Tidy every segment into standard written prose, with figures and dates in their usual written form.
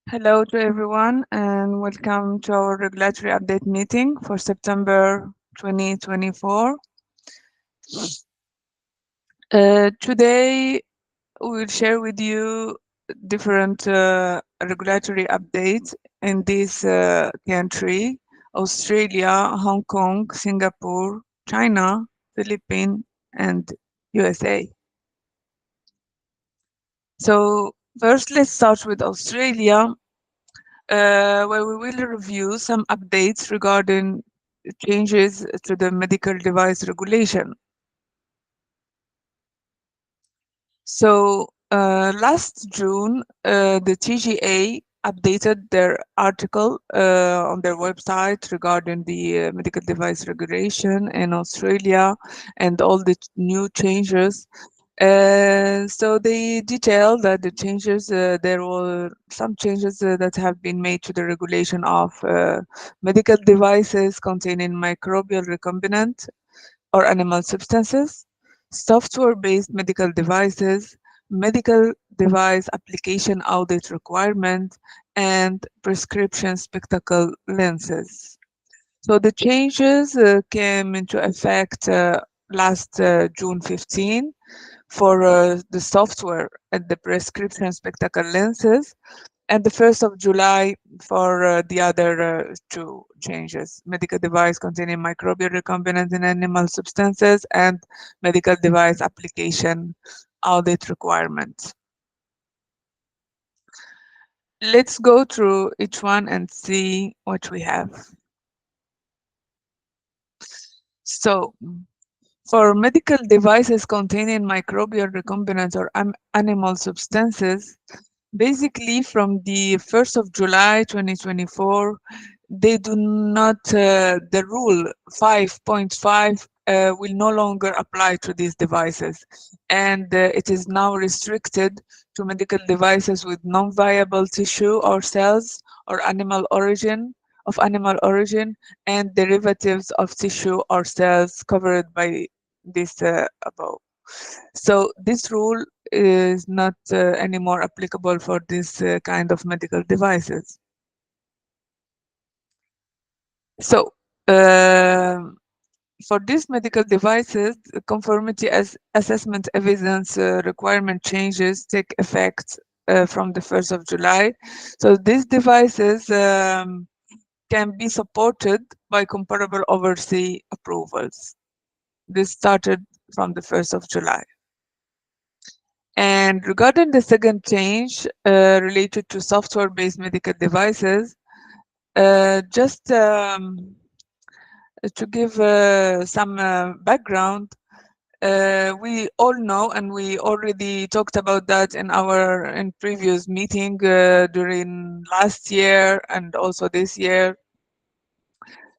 Hello to everyone and welcome to our regulatory update meeting for September 2024. Today we will share with you different regulatory updates in this country: Australia, Hong Kong, Singapore, China, Philippines, and USA. So first, let's start with Australia, where we will review some updates regarding changes to the medical device regulation. So last June, the TGA updated their article on their website regarding the medical device regulation in Australia and all the new changes. So they detailed that the changes, there were some changes that have been made to the regulation of medical devices containing microbial recombinant or animal substances, software-based medical devices, medical device application audit requirement, and prescription spectacle lenses. So the changes came into effect last June 15 for the software and the prescription spectacle lenses, and the 1st of July for the other two changes: medical device containing microbial recombinant in animal substances and medical device application audit requirements. Let's go through each one and see what we have. So, for medical devices containing microbial recombinants or animal substances, basically from the 1st of July 2024, they do not, the rule 5.5 will no longer apply to these devices. And it is now restricted to medical devices with non-viable tissue or cells or animal origin and derivatives of tissue or cells covered by this above. So this rule is not anymore applicable for this kind of medical devices. So for these medical devices, the conformity as assessment evidence requirement changes take effect from the 1st of July. So these devices can be supported by comparable overseas approvals. This started from the 1st of July. And regarding the second change related to software-based medical devices, just to give some background, we all know, and we already talked about that in previous meeting during last year and also this year.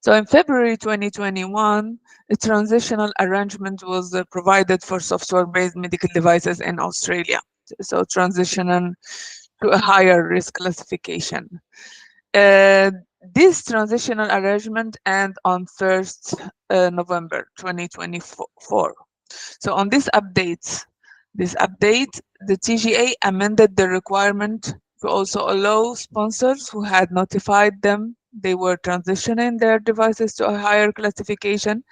So in February 2021, a transitional arrangement was provided for software-based medical devices in Australia. So transitioning to a higher risk classification. Uh, this transitional arrangement ends on 1st November 2024. So on this update, the TGA amended the requirement to also allow sponsors who had notified them they were transitioning their devices to a higher classification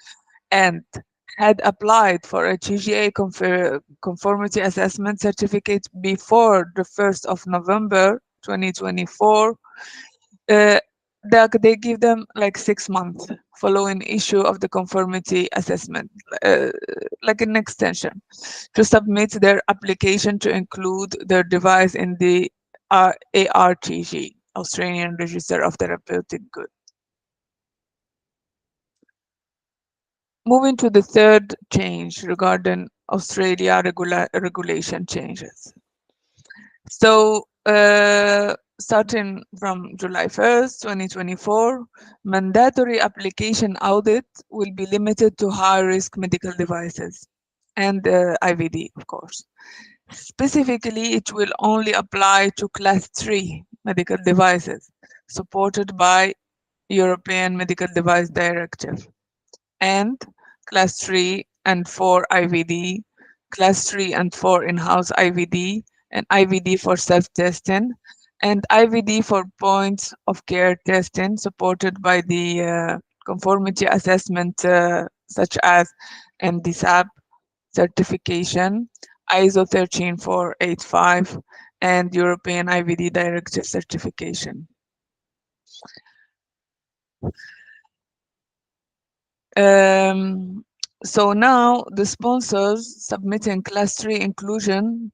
and had applied for a TGA conformity assessment certificate before the 1st of November 2024. uh, they give them like 6 months following issue of the conformity assessment, uh, like an extension, to submit their application to include their device in the ARTG, Australian Register of Therapeutic Goods. Moving to the third change regarding Australia regulation changes. So starting from July 1st, 2024, mandatory application audit will be limited to high-risk medical devices and IVD, of course. Specifically, it will only apply to Class 3 medical devices supported by European Medical Device Directive and Class 3 and 4 IVD, Class 3 and 4 in-house IVD, and IVD for self-testing, and IVD for points of care testing supported by the conformity assessment such as NDSAP certification, ISO 13485, and European IVD Directive certification. So now the sponsors submitting class 3 inclusion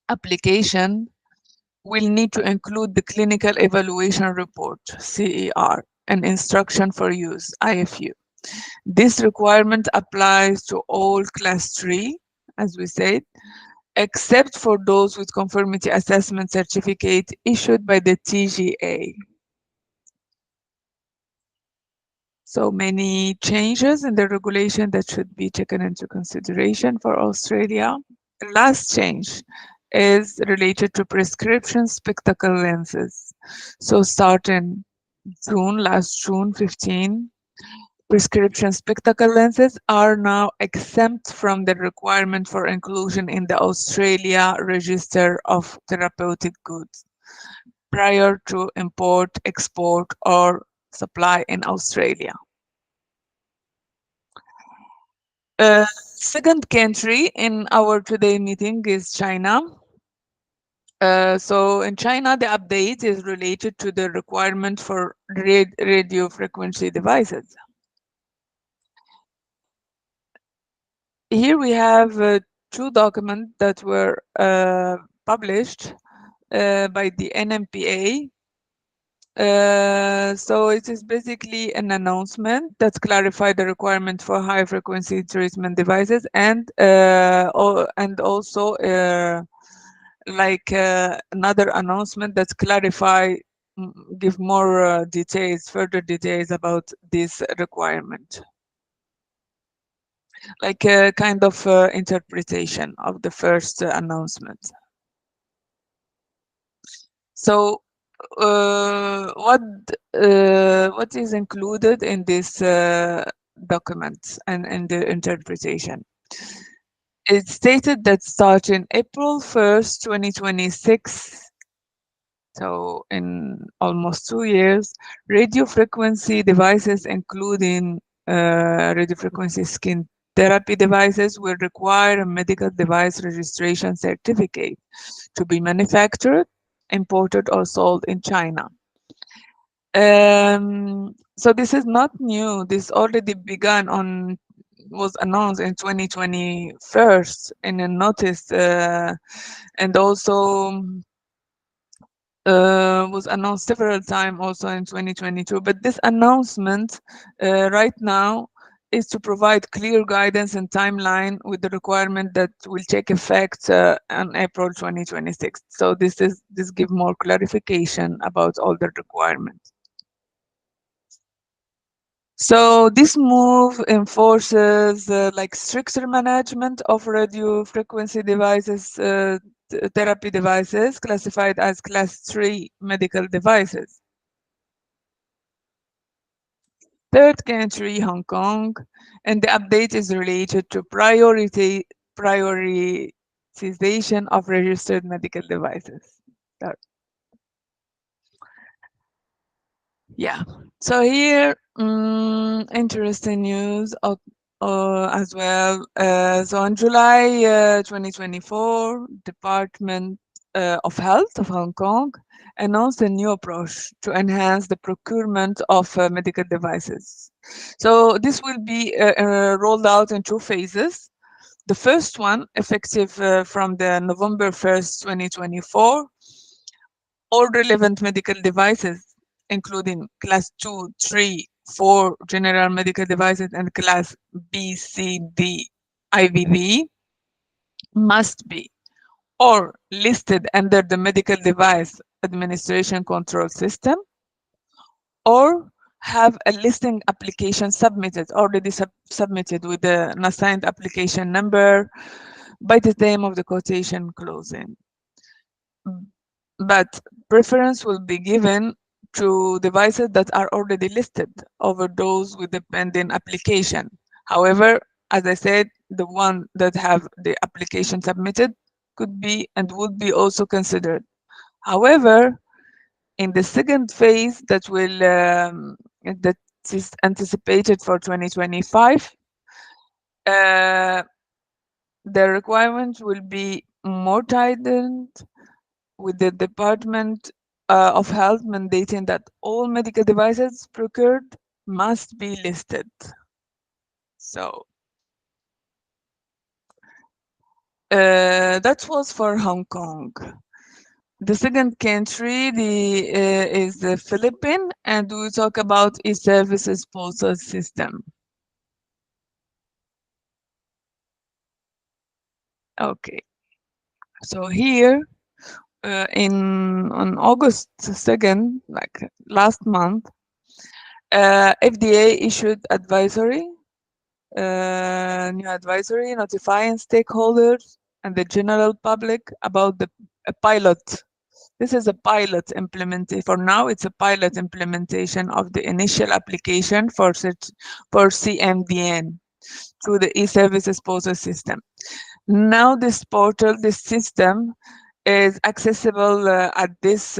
application will need to include the clinical evaluation report, CER, and instruction for use, IFU. This requirement applies to all class 3, as we said, except for those with conformity assessment certificate issued by the TGA. So many changes in the regulation that should be taken into consideration for Australia. The last change is related to prescription spectacle lenses. So starting last June 15, prescription spectacle lenses are now exempt from the requirement for inclusion in the Australia Register of Therapeutic Goods prior to import, export, or supply in Australia. Second country in our today meeting is China. So in China, the update is related to the requirement for radio frequency devices. Here we have two documents that were published by the NMPA. So it is basically an announcement that clarified the requirement for high frequency treatment devices and also like another announcement that clarify give more further details about this requirement, like a kind of interpretation of the first announcement. So what is included in this document and in the interpretation? It stated that starting April 1st, 2026, so in almost 2 years, radio frequency devices, including radio frequency skin therapy devices, will require a medical device registration certificate to be manufactured, imported, or sold in China. So this is not new. This already was announced in 2021 in a notice, and also was announced several times also in 2022. But this announcement right now is to provide clear guidance and timeline with the requirement that will take effect on April 2026. So this gives more clarification about all the requirements. So this move enforces like stricter management of radio frequency devices, therapy devices classified as class 3 medical devices. Third country, Hong Kong, and the update is related to prioritization of registered medical devices. Yeah. So here, interesting news as well. So on July 2024, Department of Health of Hong Kong announced a new approach to enhance the procurement of medical devices. So this will be rolled out in 2 phases. The first one, effective from the November 1st, 2024, all relevant medical devices, including class 2, 3, 4 general medical devices and class B, C, D, IVD, must be or listed under the medical device administration control system, or have a listing application submitted, already submitted with an assigned application number by the time of the quotation closing. But preference will be given to devices that are already listed over those with the pending application. However, as I said, the one that have the application submitted could be and would be also considered. However, In the second phase that is anticipated for 2025, the requirements will be more tightened, with the Department of Health mandating that all medical devices procured must be listed. So that was for Hong Kong. The second country is the Philippines, and we talk about e-services postal system. Okay, so here on August 2nd, like last month, FDA issued new advisory notifying stakeholders and the general public about a pilot. This is a pilot implementation. For now, it's a pilot implementation of the initial application for CMDN through the e-services postal system. Now this portal, this system is accessible at this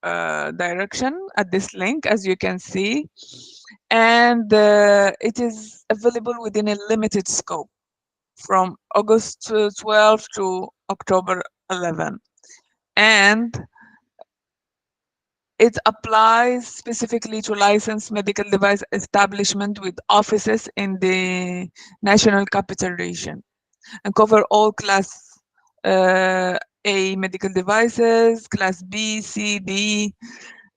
direction, at this link, as you can see, and it is available within a limited scope from August 12 to October 11. And it applies specifically to licensed medical device establishment with offices in the National Capital Region and cover all class A medical devices, class B, C, D,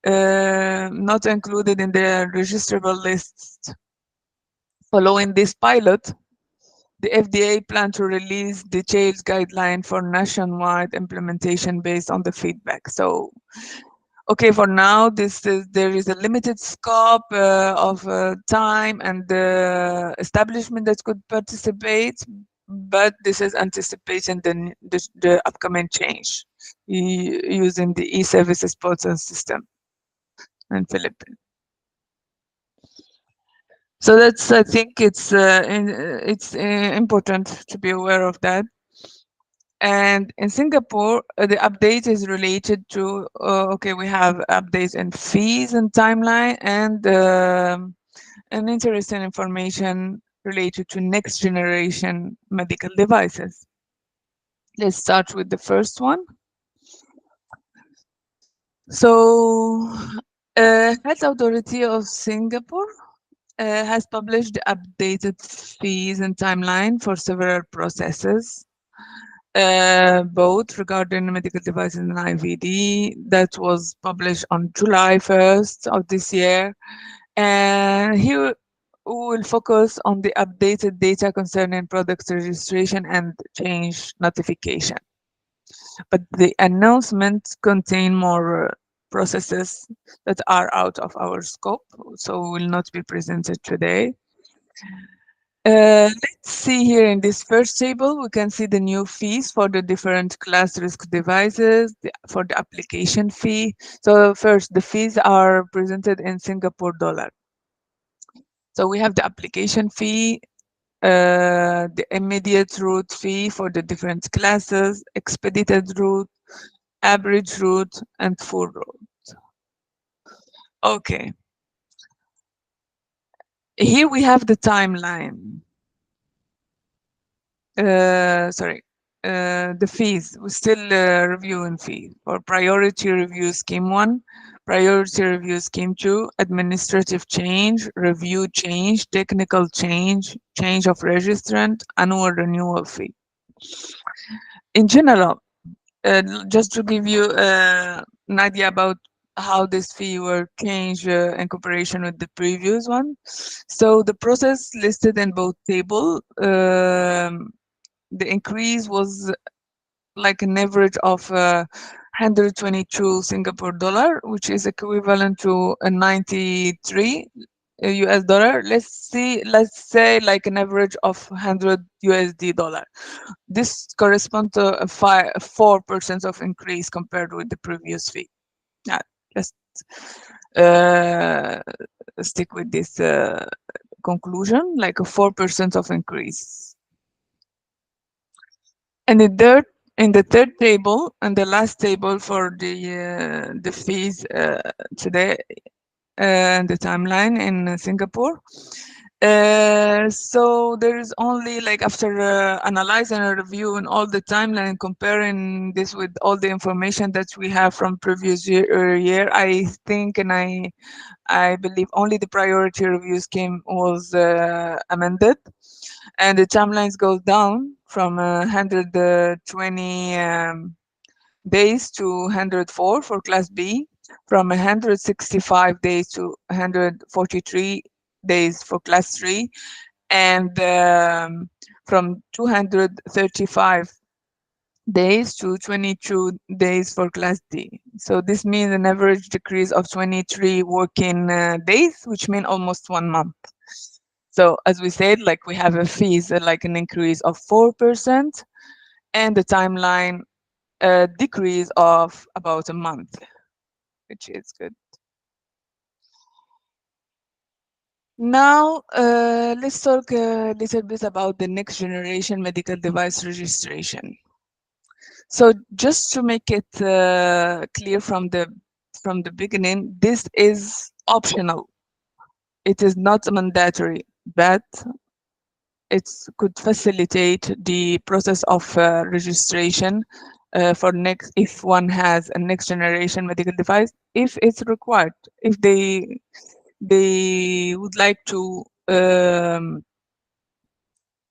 not included in the registrable list. Following this pilot, the FDA planned to release detailed guideline for nationwide implementation based on the feedback. So, okay, for now, there is a limited scope of time and establishment that could participate, but this is anticipating the upcoming change using the e-services portal system in Philippines. So that's, I think it's important to be aware of that. And in Singapore, the update is related to, okay, we have updates and fees and timeline and an interesting information related to next generation medical devices. Let's start with the first one. So, Health Authority of Singapore has published the updated fees and timeline for several processes, both regarding medical devices and IVD. That was published on July 1st of this year. And here we will focus on the updated data concerning product registration and change notification. But the announcements contain more processes that are out of our scope, so will not be presented today. Let's see here in this first table, we can see the new fees for the different class risk devices for the application fee. So first, the fees are presented in Singapore dollar. So we have the application fee, the immediate route fee for the different classes, expedited route, average route, and full route. Okay. Here we have the timeline. The fees. We're still reviewing fee for priority review scheme 1, priority review scheme 2, administrative change, review change, technical change, change of registrant, annual renewal fee. In general, just to give you an idea about how this fee will change in comparison with the previous one. So the process listed in both table, the increase was like an average of 122 Singapore dollar, which is equivalent to a 93 US dollar. Let's say like an average of 100 USD dollar. This corresponds to a 4% of increase compared with the previous fee. Yeah, just uh, stick with this conclusion, like a 4% of increase. And the In the third table and the last table for the fees today and the timeline in Singapore. So there is only like after analyzing and reviewing all the timeline and comparing this with all the information that we have from previous year, I think and I believe only the priority reviews was amended, and the timelines go down from 120 days to 104 for Class B, from 165 days to 143 days for Class 3, and from 235 days to 22 days for Class D. So this means an average decrease of 23 working days, which means almost 1 month. So as we said, like we have a fees like an increase of 4%, and the timeline decrease of about a month, which is good. Now, let's talk a little bit about the next generation medical device registration. So just to make it clear from the beginning, this is optional. It is not mandatory, but it could facilitate the process of registration for next if one has a next generation medical device, if it's required, if they would like to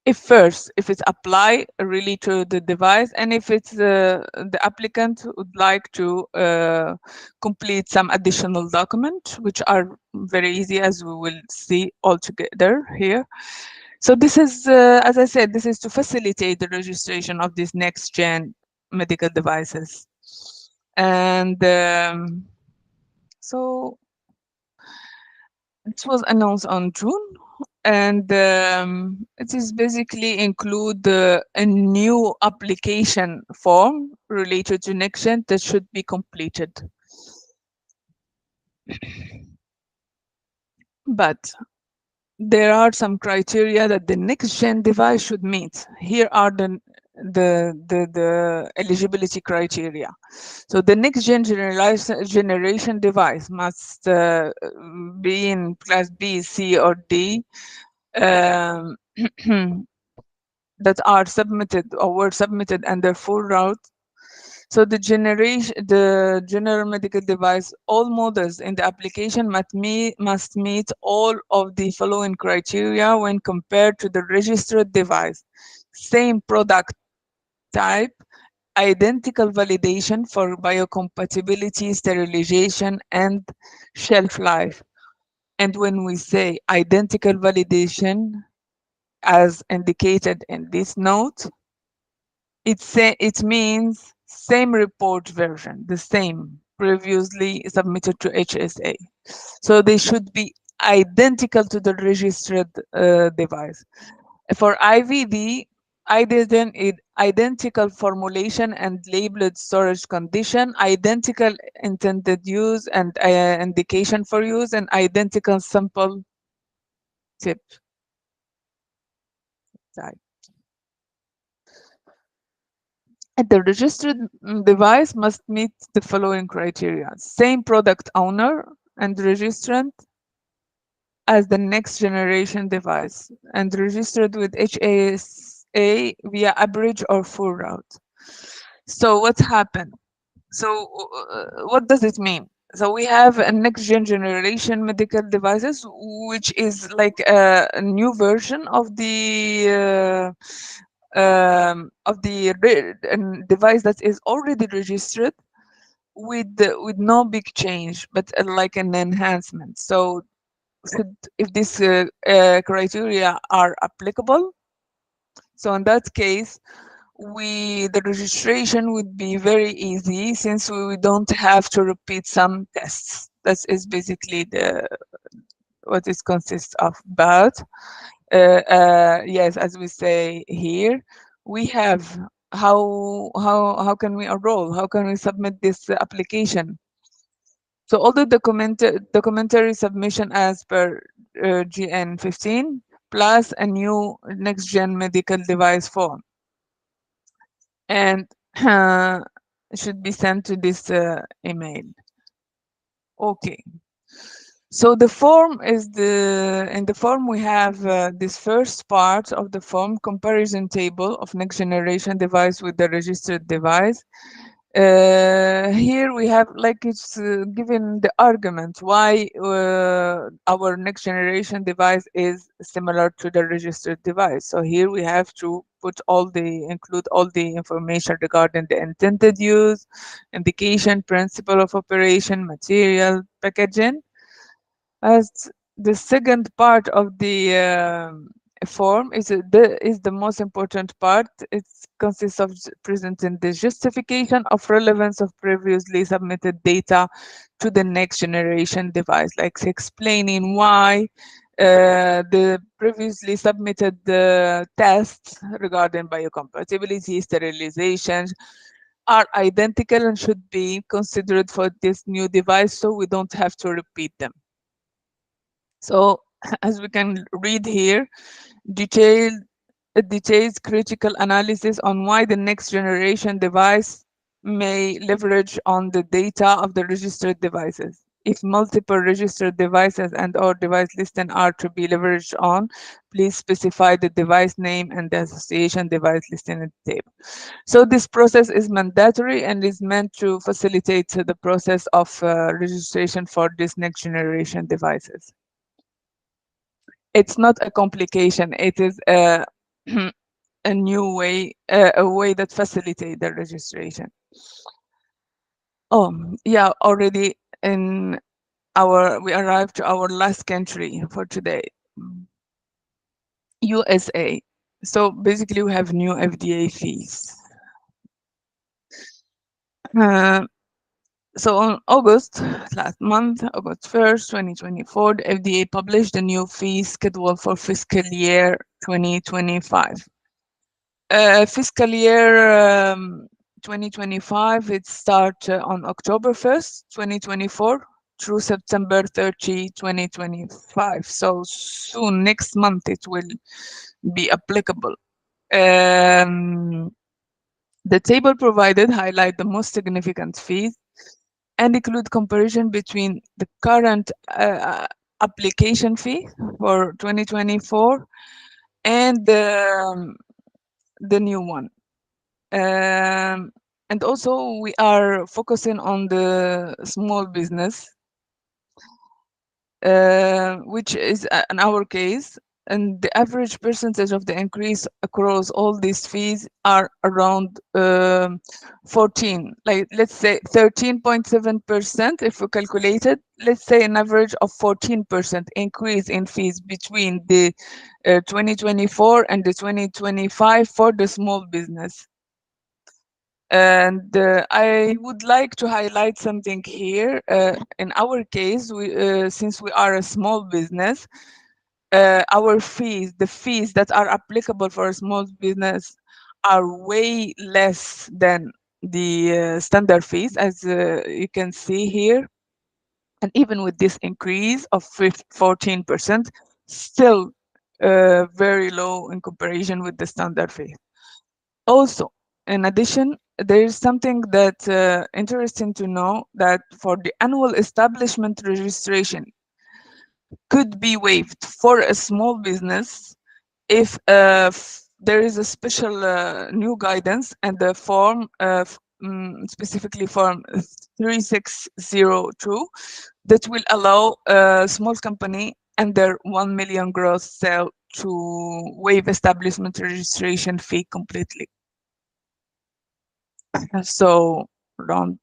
if first if it's apply really to the device, and if it's the applicant would like to complete some additional document, which are very easy, as we will see all together here. So this is as I said, this is to facilitate the registration of these next gen medical devices. And so it was announced on June, and it is basically include a new application form related to NextGen that should be completed. But there are some criteria that the NextGen device should meet. Here are the eligibility criteria. So the next-gen generation device must be in Class B, C, or D, um, that are submitted or were submitted under full route. So the general medical device, all models in the application must meet all of the following criteria when compared to the registered device. Same product type, identical validation for biocompatibility, sterilization, and shelf life. And when we say identical validation, as indicated in this note, it means same report version, the same previously submitted to HSA. So they should be identical to the registered device. For IVD, identical formulation and labeled storage condition, identical intended use and indication for use, and identical sample tip type. And the registered device must meet the following criteria: same product owner and registrant as the next generation device, and registered with HASA via abridge or full route. So what happened? So what does it mean? So we have a next generation medical devices, which is like a new version of the device that is already registered with no big change, but like an enhancement. So if these criteria are applicable, so in that case, the registration would be very easy, since we don't have to repeat some tests. That is basically what it consists of. But yes, as we say here, we have how can we enroll? How can we submit this application? So all the documentary submission as per GN 15, plus a new next gen medical device form. And uh, should be sent to this email. Okay. So the form is in the form we have this first part of the form, comparison table of next generation device with the registered device. Here we have like it's given the argument why our next generation device is similar to the registered device. So here we have to include all the information regarding the intended use, indication, principle of operation, material, packaging. As the second part of the form is the most important part. It consists of presenting the justification of relevance of previously submitted data to the next generation device, like explaining why the previously submitted tests regarding biocompatibility, sterilization are identical and should be considered for this new device, so we don't have to repeat them. So as we can read here, detailed it details critical analysis on why the next generation device may leverage on the data of the registered devices. If multiple registered devices and/or device listing are to be leveraged on, please specify the device name and the association device listing in the table. So this process is mandatory and is meant to facilitate the process of registration for these next generation devices. It's not a complication. It is a new way, a way that facilitate the registration. Oh, yeah, already in we arrived to our last country for today, USA. So basically, we have new FDA fees. Uh, so on last month, August 1st, 2024, the FDA published a new fee schedule for fiscal year 2025. Fiscal year 2025, it starts on October 1st, 2024 through September 30, 2025. So soon, next month, it will be applicable. The table provided highlight the most significant fees and include comparison between the current application fee for 2024 and the new one. Um, and also we are focusing on the small business, which is in our case, and the average percentage of the increase across all these fees are around 14, like let's say 13.7%. If we calculate it, let's say an average of 14% increase in fees between the 2024 and the 2025 for the small business. And I would like to highlight something here. In our case, since we are a small business, our fees, the fees that are applicable for a small business, are way less than the standard fees, as you can see here. And even with this increase of 14%, still very low in comparison with the standard fee. Also, in addition, there is something that interesting to know, that for the annual establishment registration could be waived for a small business if there is a special new guidance and the form specifically form 3602 that will allow a small company under 1 million gross sale to waive establishment registration fee completely. So around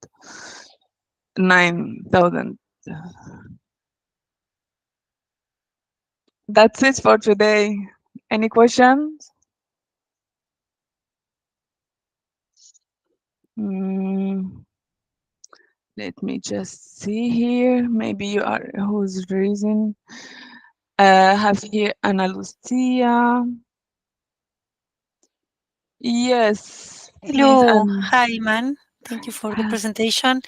9,000. That's it for today. Any questions? Mm, let me just see here. Maybe you are who's raising. Have here Ana Lucia. Yes, please. Hello. Hi, man. Thank you for the presentation.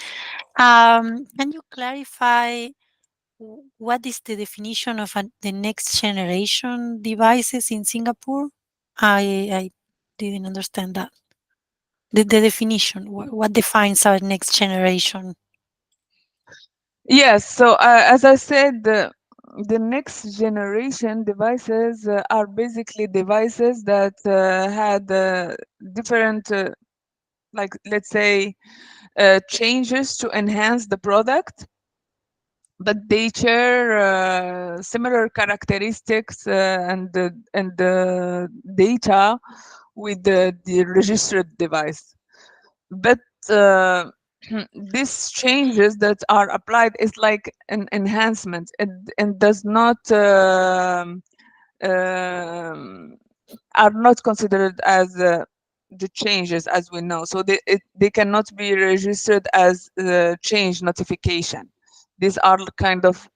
Can you clarify what is the definition of the next generation devices in Singapore? I didn't understand that. The definition. What defines our next generation? Yes, so as I said, the next generation devices are basically devices that had different, like let's say, changes to enhance the product, but they share similar characteristics and the data with the registered device. But uh, these changes that are applied is like an enhancement and does not um, are not considered as the changes as we know, so they cannot be registered as change notification. These are kind of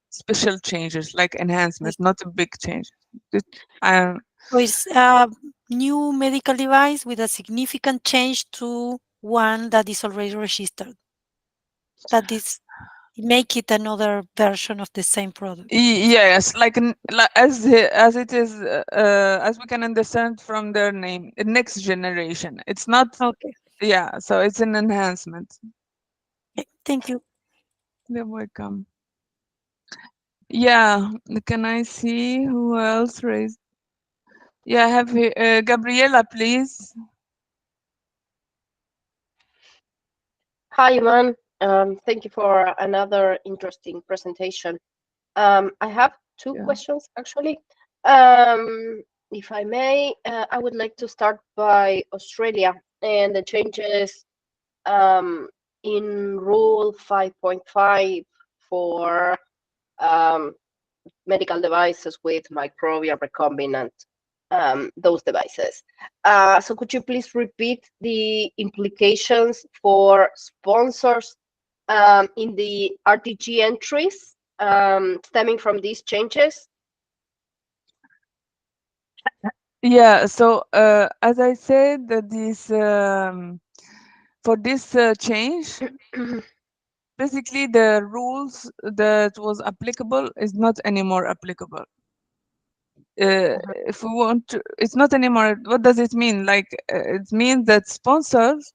special changes like enhancement, Yes. not a big change. It- um, So it's a new medical device with a significant change to one that is already registered. That is make it another version of the same product. Yes, as it is, as we can understand from their name, next generation. It's not, Okay. yeah. So it's an enhancement. Okay. Thank you. You're welcome. Yeah. Can I see who else raised? Yeah, I have Gabriela, please. Hi, Iman. Thank you for another interesting presentation. I have two Yeah. questions actually. If I may, I would like to start by Australia and the changes um, in Rule 5.5 for um, medical devices with microbial recombinant, those devices. So could you please repeat the implications for sponsors in the RTG entries stemming from these changes? Yeah. So as I said, that this for this change, basically the rules that was applicable is not anymore applicable. If we want to, it's not anymore. What does it mean? Like it means that sponsors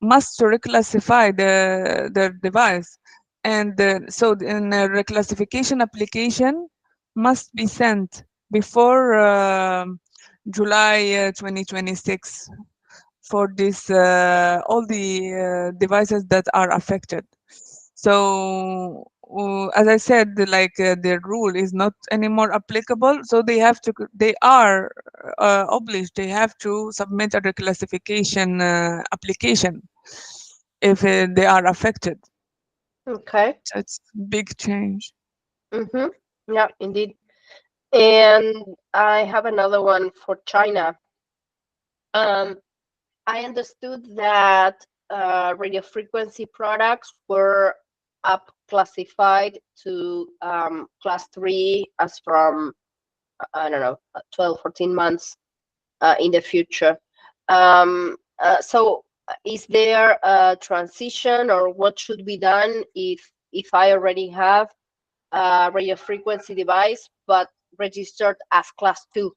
must reclassify their device, and so in a reclassification application must be sent before July 2026 for this all the devices that are affected. So as I said, the rule is not anymore applicable, so they are obliged, they have to submit a reclassification application if they are affected. Okay. So it's big change. Mm-hmm. Yeah, indeed. And I have another one for China. Um, I understood that radio frequency products were up classified to class 3 as from, I don't know, 12, 14 months in the future. So is there a transition or what should be done if I already have a radio frequency device but registered as class 2?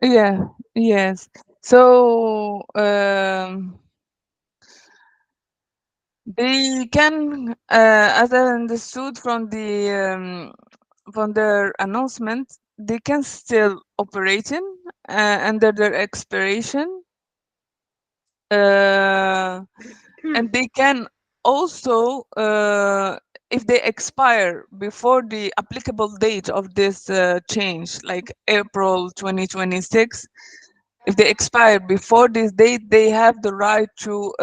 Yeah, yes. So they can, as I understood from their announcement, they can still operating under their expiration, and they can also, if they expire before the applicable date of this change, like April 2026. If they expire before this date, they have the right to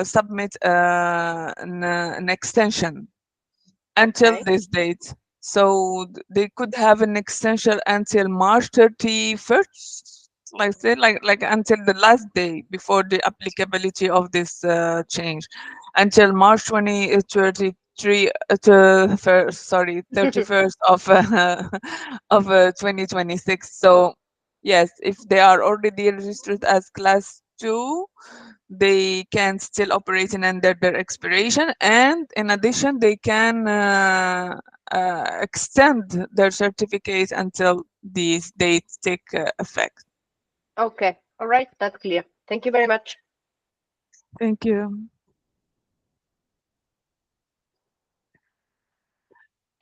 submit an extension until Okay. this date. So they could have an extension until March 31st, like say, like until the last day before the applicability of this change, until March 2033, sorry, 31st of of 2026. So yes, if they are already registered as class 2, they can still operate in under their expiration, and in addition they can extend their certificate until these dates take effect. Okay. All right. That's clear. Thank you very much. Thank you.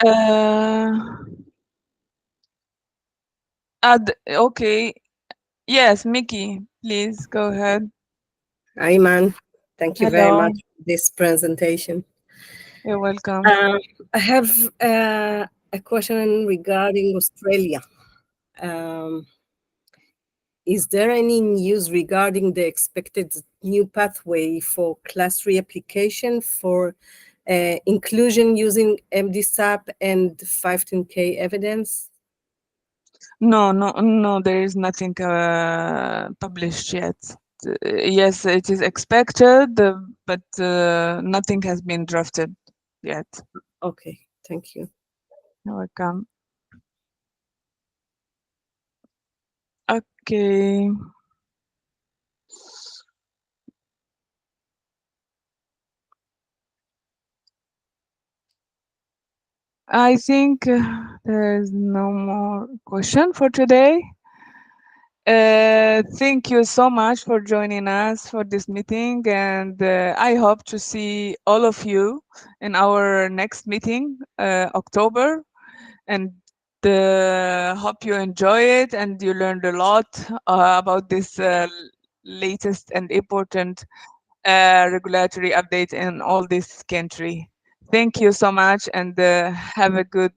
Uh, okay. Yes, Mickey, please go ahead. Hi, man. Thank you very Hello, much for this presentation. you're welcome. Uh, I have a question regarding Australia. Um, is there any news regarding the expected new pathway for class 3 application for inclusion using MDSAP and 15K evidence? No, no, no, there is nothing published yet. Yes, it is expected, but nothing has been drafted yet. Okay, thank you. You're welcome. Okay. I think there is no more question for today. Thank you so much for joining us for this meeting, and I hope to see all of you in our next meeting, October, and hope you enjoy it and you learned a lot about this latest and important regulatory update in all this country. Thank you so much, and have a good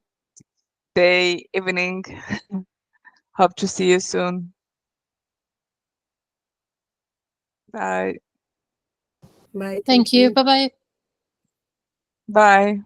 day, evening. Hope to see you soon. Bye. Bye. Thank Thank you. you. Bye bye. Bye.